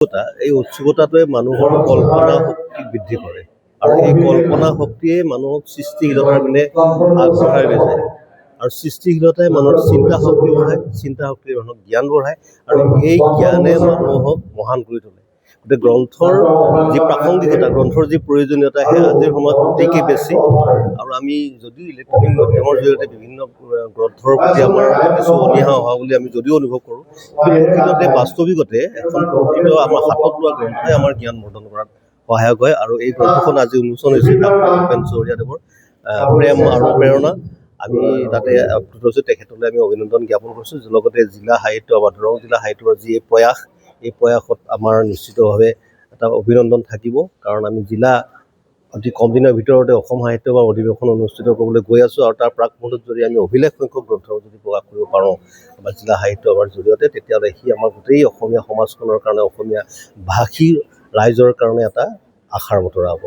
এই উৎসুকতাটোৱে মানুহৰ কল্পনা শক্তি বৃদ্ধি কৰে আৰু এই কল্পনা শক্তিয়ে মানুহক সৃষ্টিশীলতাৰ পিনে আগবঢ়াই লৈ যায় আৰু সৃষ্টিশীলতাই মানুহৰ চিন্তা শক্তি বঢ়ায়, চিন্তা শক্তিয়ে মানুহক জ্ঞান বঢ়ায় আৰু এই জ্ঞানে মানুহক মহান কৰি তোলে। গতিকে গ্ৰন্থৰ যি প্ৰাসংগিকতা, গ্ৰন্থৰ যি প্ৰয়োজনীয়তা সেয়া আজিৰ সময়ত অতিকে বেছি আৰু আমি যদিও ইলেক্ট্ৰনিক মাধ্যমৰ জৰিয়তে বিভিন্ন গ্ৰন্থৰ প্ৰতি আমাৰ কিছু অনীহা অহা বুলি আমি যদিও অনুভৱ কৰোঁ, কিন্তু প্ৰকৃততে বাস্তৱিকতে এখন প্ৰকৃত আমাৰ হাতত লোৱা গ্ৰন্থই আমাৰ জ্ঞান বৰ্ধন কৰাত সহায়ক হয় আৰু এই গ্ৰন্থখন আজি উন্মোচন হৈছে ডক্টৰ ভূপেন চৌধুৰীদেৱৰ প্ৰেম আৰু প্ৰেৰণা। আমি তাতে হৈছোঁ, তেখেতলৈ আমি অভিনন্দন জ্ঞাপন কৰিছোঁ। লগতে জিলা সাহিত্য বা দৰং জিলা সাহিত্যৰ যি প্ৰয়াস, এই প্ৰয়াসত আমাৰ নিশ্চিতভাৱে এটা অভিনন্দন থাকিব, কাৰণ আমি জিলা অতি কম দিনৰ ভিতৰতে অসম সাহিত্য বা অধিৱেশন অনুষ্ঠিত কৰিবলৈ গৈ আছোঁ আৰু তাৰ প্ৰাক মুহূৰ্তত যদি আমি অভিলেখ সংখ্যক গ্ৰন্থ যদি প্ৰকাশ কৰিব পাৰোঁ বা জিলা সাহিত্য সভাৰ জৰিয়তে, তেতিয়াহ'লে সি আমাৰ গোটেই অসমীয়া সমাজখনৰ কাৰণে, অসমীয়া ভাষী ৰাইজৰ কাৰণে এটা আশাৰ বতৰা হ'ব।